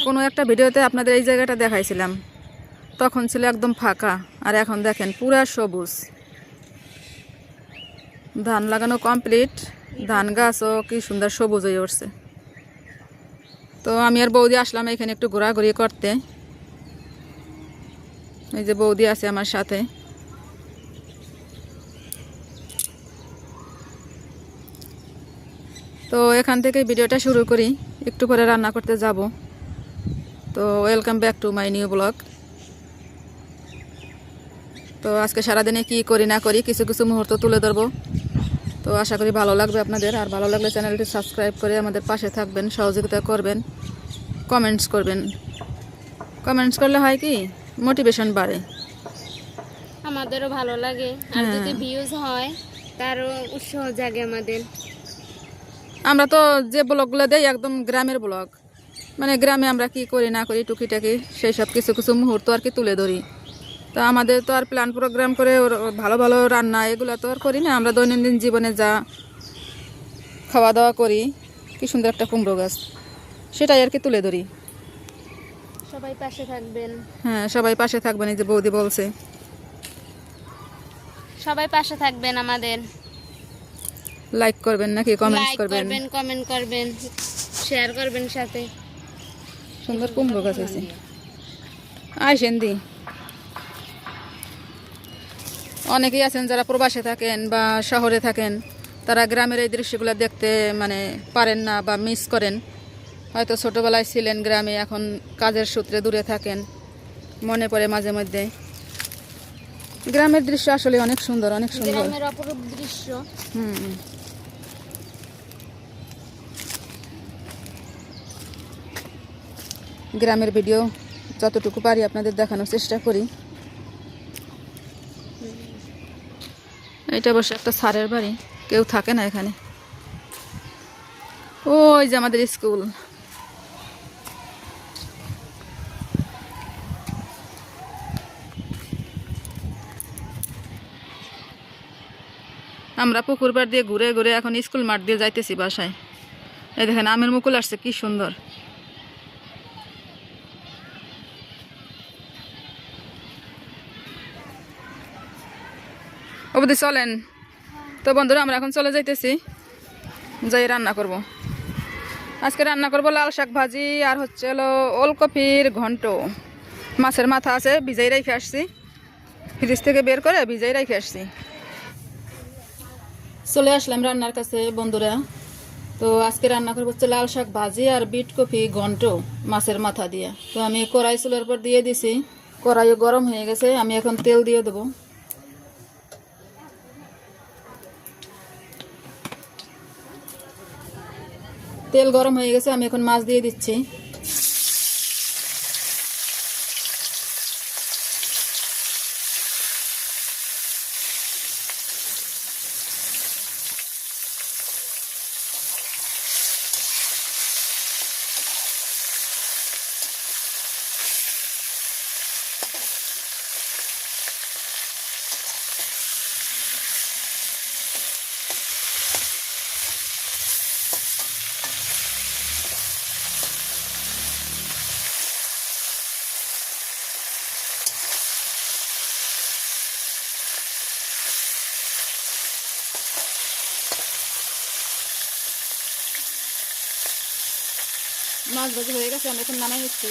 কোনো একটা ভিডিওতে আপনাদের এই জায়গাটা দেখাইছিলাম, তখন ছিল একদম ফাঁকা, আর এখন দেখেন পুরা সবুজ। ধান লাগানো কমপ্লিট, ধান গাছও কি সুন্দর সবুজ হয়ে উঠছে। তো আমি আর বৌদি আসলাম এখানে একটু ঘোরাঘুরি করতে। এই যে বৌদি আছে আমার সাথে। তো এখান থেকে ভিডিওটা শুরু করি, একটু পরে রান্না করতে যাব। তো welcome back to my new blog. তো আজকে সারাদিনে কি করি না করি কিছু কিছু মুহূর্ত তুলে ধরবো। তো আশা করি ভালো লাগবে আপনাদের, আর ভালো লাগলে চ্যানেলটি সাবস্ক্রাইব করে আমাদের পাশে থাকবেন, সহযোগিতা করবেন, কমেন্টস করবেন। কমেন্টস করলে হয় কি মোটিভেশন বাড়ে, আমাদেরও ভালো লাগে, আর যদি ভিউজ হয় তারও উৎসাহ জাগে আমাদের। আমরা তো যে ব্লগগুলো দেই একদম গ্রামের ব্লগ, মানে গ্রামে আমরা কি করি না করি টুকিটাকি সেই সব কিছু কিছু মুহূর্ত আর কি তুলে ধরি। তো আমাদের তো আর প্ল্যান প্রোগ্রাম করে ভালো ভালো রান্না এগুলো তো আর করি না। আমরা দৈনন্দিন জীবনে যা খাওয়া দাওয়া করি, কি সুন্দর একটা কুমড়ো গাছ, সেটাই আর কি তুলে ধরি। সবাই পাশে থাকবেন। হ্যাঁ, সবাই পাশে থাকবেন, এই যে বৌদি বলছে সবাই পাশে থাকবেন আমাদের, লাইক করবেন নাকি কমেন্টস লাইক করবেন, করবেন, কমেন্ট করবেন, শেয়ার করবেন সাথে। সুন্দর কুমড়ো গাছ আছে। আইসেন দি, অনেকেই আছেন যারা প্রবাসে থাকেন বা শহরে থাকেন, তারা গ্রামের এই দৃশ্যগুলো দেখতে মানে পারেন না বা মিস করেন। হয়তো ছোটোবেলায় ছিলেন গ্রামে, এখন কাজের সূত্রে দূরে থাকেন, মনে পড়ে মাঝে মধ্যে। গ্রামের দৃশ্য আসলে অনেক সুন্দর, অনেক সুন্দর, গ্রামের অপরূপ দৃশ্য। গ্রামের ভিডিও যতটুকু পারি আপনাদের দেখানোর চেষ্টা করি। এটা অবশ্য একটা স্যারের বাড়ি, কেউ থাকে না এখানে। ওই যে আমাদের স্কুল। আমরা পুকুর পাড় দিয়ে ঘুরে ঘুরে এখন স্কুল মাঠ দিয়ে যাইতেছি বাসায়। এই দেখেন আমের মুকুল আসছে, কি সুন্দর। অবধি চলেন। তো বন্ধুরা আমরা এখন চলে যাইতেছি, যাই রান্না করব। আজকে রান্না করব লাল শাক ভাজি, আর হচ্ছে হলো ওলকপির ঘন্ট। মাছের মাথা আছে, ভিজাই রেখে আসছি, ফ্রিজ থেকে বের করে ভিজাই রেখে আসছি। চলে আসলাম রান্নার কাছে বন্ধুরা। তো আজকে রান্না করবো হচ্ছে লাল শাক ভাজি আর বিট কপি ঘন্ট মাছের মাথা দিয়ে। তো আমি কড়াই চুলার পর দিয়ে দিছি, কড়াইও গরম হয়ে গেছে, আমি এখন তেল দিয়ে দেবো। তেল গরম হয়ে গেছে, আমি এখন মাছ দিয়ে দিচ্ছি। মাছ ভাজি হয়ে গেছে, আমি এখন নামাই নিচ্ছি।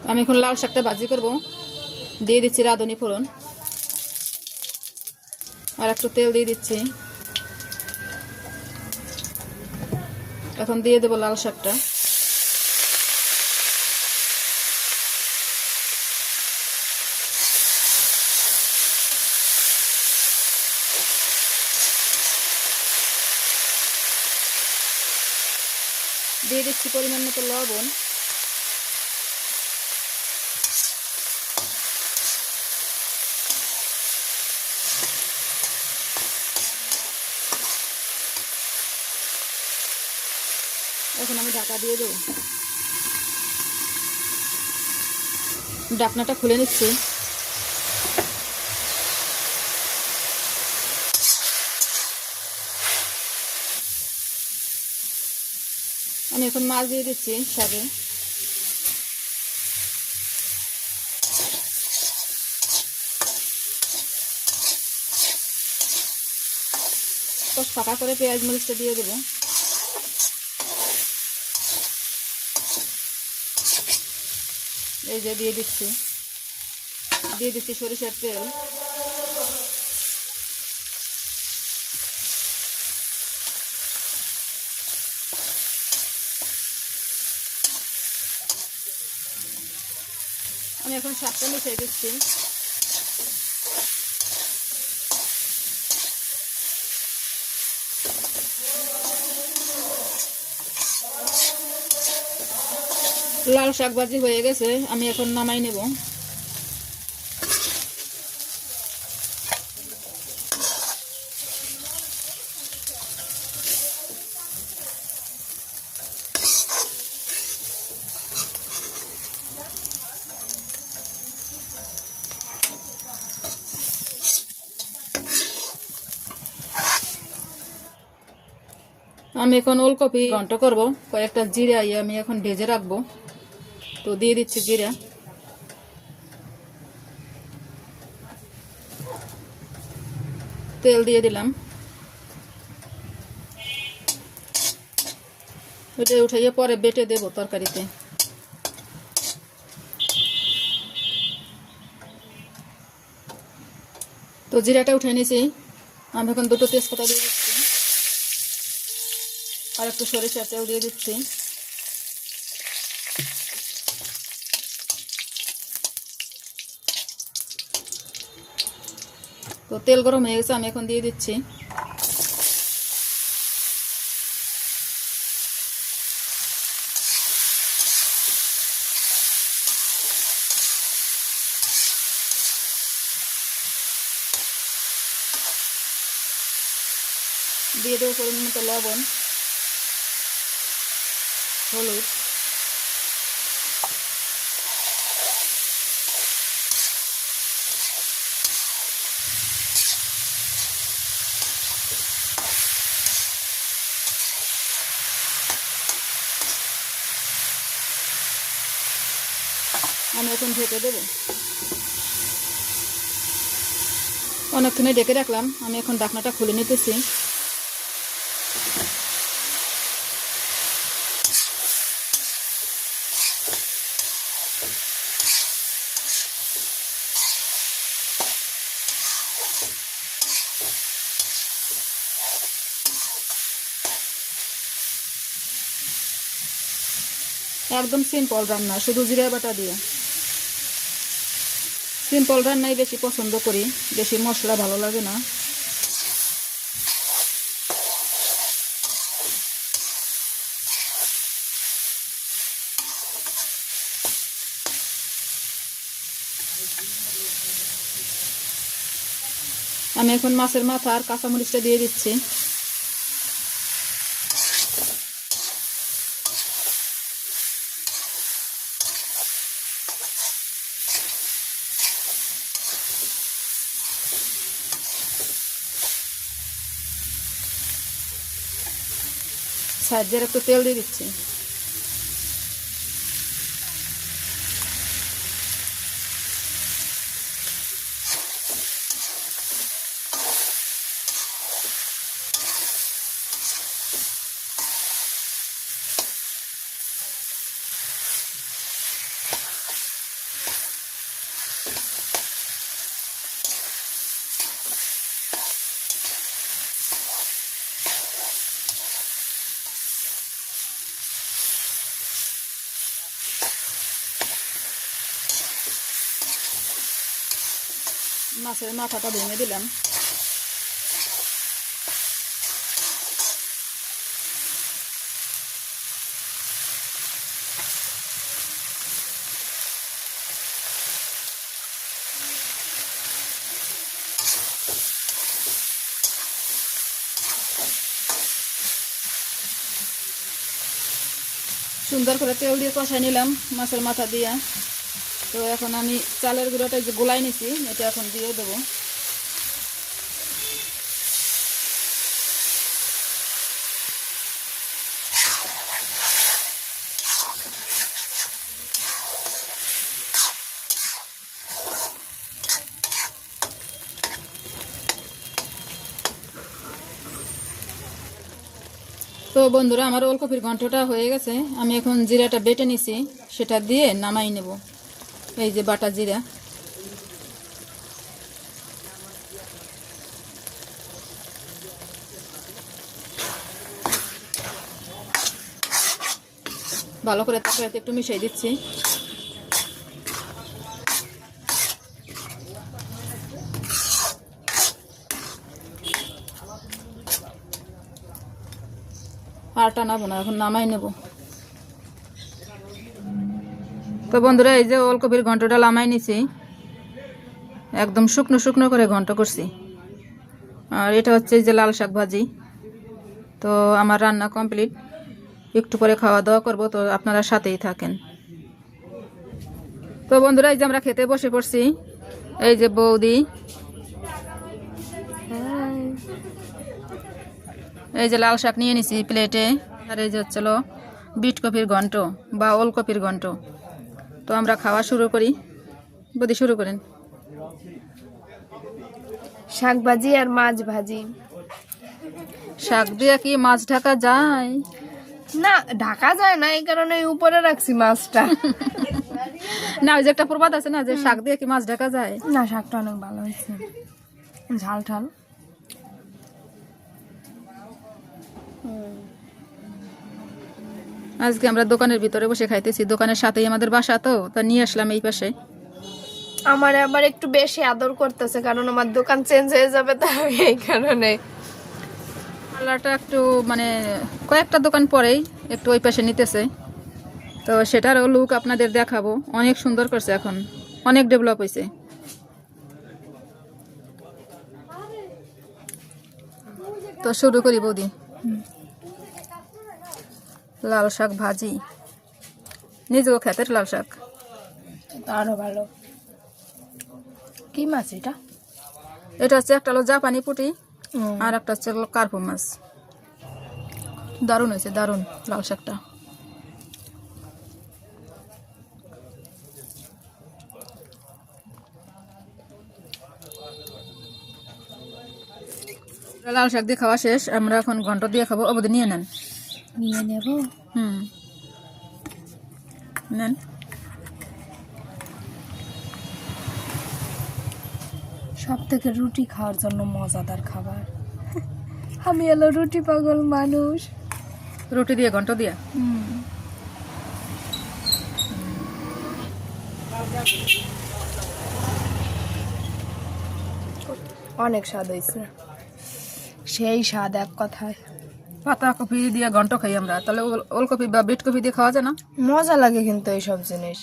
আমি এখন লাল শাকটা ভাজি করব, দিয়ে দিচ্ছি রাঁধুনি ফোড়ন, আর একটু তেল দিয়ে দিচ্ছি। এখন দিয়ে দেবো লাল শাকটা। দিয়ে দিচ্ছি পরিমাণ মতো লবণ। এখন আমি ঢাকা দিয়ে দেবো, ঢাকনাটা খুলে নিচ্ছি। আমি এখন মাছ দিয়ে দিচ্ছি শাকে। ফাঁকা করে পেঁয়াজ মরিচটা দিয়ে দেবো। এই যে দিয়ে দিচ্ছি সরিষার তেল। আমি এখন শাকটা মিশিয়ে দিচ্ছি। লাল শাক ভাজি হয়ে গেছে, আমি এখন নামাই নেব। আমি এখন ওলকপি ঘন্ট করব। কয়েকটা জিরা আমি এখন ভেজে রাখবো, তো দিয়ে দিচ্ছি জিরা। তেল দিয়ে দিলাম। এটা উঠাইয়ে পরে বেটে দেব তরকারিতে। তো জিরাটা উঠে নিয়েছি, আমি এখন দুটো তেজপাতা দিয়ে দিচ্ছি, আর একটু সরিষার তেল দিয়ে দিচ্ছি। তো তেল গরম হয়ে গেছে, আমি এখন দিয়ে দিচ্ছি দিয়ে দেবো পরিমাণ মতো লবণ, হলুদ, আমি এখন ঢেকে দেবো। অনেকক্ষণে ঢেকে রাখলাম, আমি এখন ঢাকনাটা খুলে নিতেছি। একদম সিম্পল রান্না, শুধু জিরা বাটা দিয়ে। সিম্পল রান্নাই বেশি পছন্দ করি, বেশি মশলা ভালো লাগে না। আমি এখন মাছের মাথা আর কাঁচামরিচটা দিয়ে দিচ্ছি। সাইডে একটু তেল দিয়ে দিচ্ছি। মাছের মাথাটা ভেঙে দিলাম। সুন্দর করে তেল দিয়ে কষাই নিলাম মাছের মাথা দিয়ে। তো এখন আমি চালের গুঁড়োটা যে গোলাই নিছি, এটা এখন দিয়ে দেবো। তো বন্ধুরা আমার ওলকপির ঘন্টটা হয়ে গেছে, আমি এখন জিরাটা বেটে নিছি, সেটা দিয়ে নামাই নেব। এই যে বাটা জিরা, ভালো করে তরকারিতে একটু মিশিয়ে দিচ্ছি। আর টানাবো না, এখন নামাই নেব। তো বন্ধুরা এই যে ওলকপির ঘন্টটা নামাই নিছি, একদম শুকনো শুকনো করে ঘন্ট করছি। আর এটা হচ্ছে এই যে লাল শাক ভাজি। তো আমার রান্না কমপ্লিট, একটু পরে খাওয়া দাওয়া করবো, তো আপনারা সাথেই থাকেন। তো বন্ধুরা এই যে আমরা খেতে বসে পড়ছি, এই যে বৌদি, এই যে লাল শাক নিয়ে নিছি প্লেটে, আর এই যে হচ্ছিল বিট কপির ঘন্ট বা ওলকপির ঘন্ট। তো আমরা খাওয়া শুরু করি, বৌদি শুরু করেন। শাক ভাজি আর মাছ ভাজি। শাক দিয়ে কি মাছ ঢাকা যায়? না, ঢাকা যায় না, এই কারণে উপরে রাখছি মাছটা। না, ওই যে একটা প্রবাদ আছে না, যে শাক দিয়ে কি মাছ ঢাকা যায়? না, শাকটা অনেক ভালো হয়েছে, ঝাল ঝাল। আজকে আমরা দোকানের ভিতরে বসে খাইতেছি, দোকানের সাথেই আমাদের বাসা, তো তা নিয়ে আসলাম এই পাশে। আমার আবার একটু বেশি আদর করতেছে, কারণ আমার দোকান চেঞ্জ হয়ে যাবে, তাই এই কারণে। পার্লারটা একটু মানে কয়েকটা দোকান পরেই একটু ওই পাশে নিতেছে, তো সেটারও লুক আপনাদের দেখাবো। অনেক সুন্দর করছে, এখন অনেক ডেভেলপ হয়েছে। তো শুরু করি বৌদি। লাল শাক ভাজি, নিজেও খেতের লাল শাক, আরো ভালো। কি মাছ এটা? এটা হচ্ছে একটা হলো জাপানি পুঁটি, আর একটা হচ্ছে কার্পু মাছ। দারুণ হয়েছে, দারুণ লাল শাকটা। লাল শাক দিয়ে খাওয়া শেষ, আমরা এখন ঘন্ট দিয়ে খাবো। অবধি নিয়ে নেন। নিয়ে নেব। নেন। সব থেকে রুটি খাওয়ার জন্য মজাদার খাবার। আমি এলো রুটি পাগল মানুষ। রুটি দিয়ে ঘন্ট দিয়া অনেক স্বাদ হয়েছে, সেই স্বাদ এক কথায়। পাতা কপি দিয়ে ঘন্ট খাই আমরা, তাহলে ওলকপি বা বিট কপি দিয়ে খাওয়া যায় না? মজা লাগে কিন্তু এইসব জিনিস।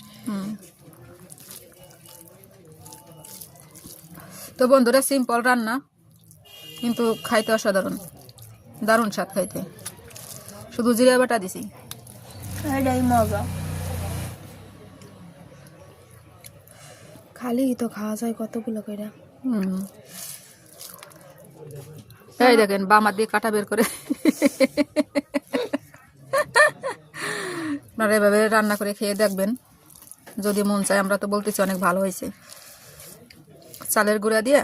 তো বন্ধুরা সিম্পল রান্না, কিন্তু খাইতে অসাধারণ, দারুণ স্বাদ খাইতে। শুধু জিরা বাটা দিছি, এটাই মজা। খালি তো খাওয়া যায় কতগুলো করে। এই দেখেন বামার দিয়ে কাটা বের করে। আপনারা এভাবে রান্না করে খেয়ে দেখবেন, যদি মন চায়। আমরা তো বলতেছি অনেক ভালো হয়েছে। চালের গুঁড়া দিয়ে।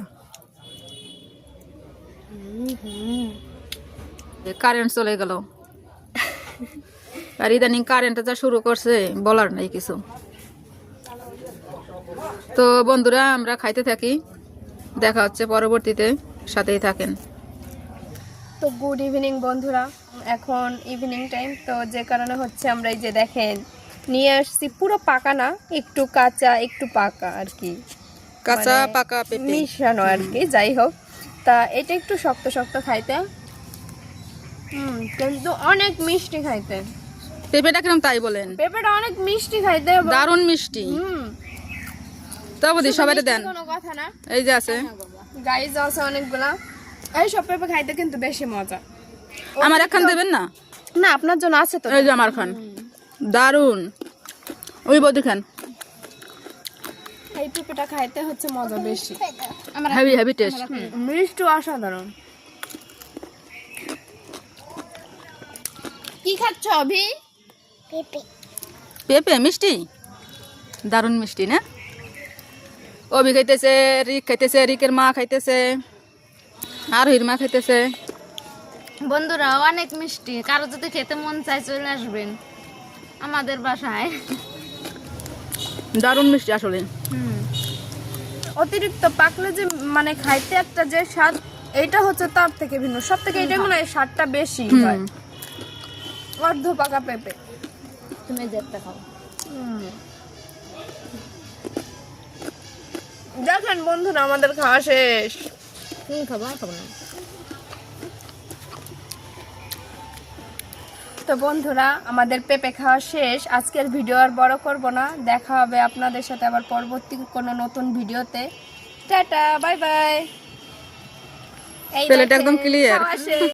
কারেন্ট চলে গেল, আর ইদানিং কারেন্টটা যা শুরু করছে বলার নাই কিছু। তো বন্ধুরা আমরা খাইতে থাকি, দেখা হচ্ছে পরবর্তীতে, সাথেই থাকেন। তো গুড ইভিনিং বন্ধুরা, এখন ইভিনিং টাইম, তো যে কারণে হচ্ছে আমরা এই যে দেখেন নিয়ে আসছি, পুরো পাকা না, একটু কাঁচা একটু পাকা আর কি, কাঁচা মানে পাকা পেঁপে মিশানো আর কি। যাই হোক, তা এটা একটু শক্ত শক্ত খাইতে, কিন্তু অনেক মিষ্টি খাইতে। পেঁপেটা কিরম তাই বলেন? পেঁপেটা অনেক মিষ্টি খাইতে, দারুণ মিষ্টি। তো বুঝি সবাই দেন, কোনো কথা না। এই যে আছে গাইজ আছে অনেকগুলা, এই সব পেঁপে খাইতে কিন্তু বেশি মজা। আমার একখান দেবেন না? না, আপনার জন্য আছে তো। এই যে আমার খান, দারুণ। ওই বৌদি খান, এই পেঁপেটা খাইতে হচ্ছে মজা বেশি, হেভি হেভি টেস্ট। মিষ্টি অসাধারণ। কি খাচ্ছ অভি? পেঁপে মিষ্টি, দারুণ মিষ্টি না? অভি খাইতেছে, রিক খাইতেছে, রিকের মা খাইতেছে, আর হির মা খাইতেছে। বন্ধুরা অনেক মিষ্টি, কারো যদি খেতে মন চায় চলে আসবেন আমাদের বাসায়। দারুণ মিষ্টি আসলে। অতিরিক্ত পাকলে যে মানে খাইতে একটা যে স্বাদ, এইটা হচ্ছে তার থেকে ভিন্ন। সব থেকে এটা মনে হয় স্বাদটা বেশি হয়। অর্ধ পাকা পেঁপে। তুমি যে একটা খাও। দেখেন বন্ধুরা আমাদের খাওয়া শেষ। তুমি খাবো? খাবো না। তো বন্ধুরা আমাদের পেঁপে খাওয়া শেষ। আজকের ভিডিও আর বড় করব না, দেখা হবে আপনাদের সাথে আবার পরবর্তী কোনো নতুন ভিডিওতে। Tata, bye bye. প্লেট একদম clear। খাওয়া শেষ।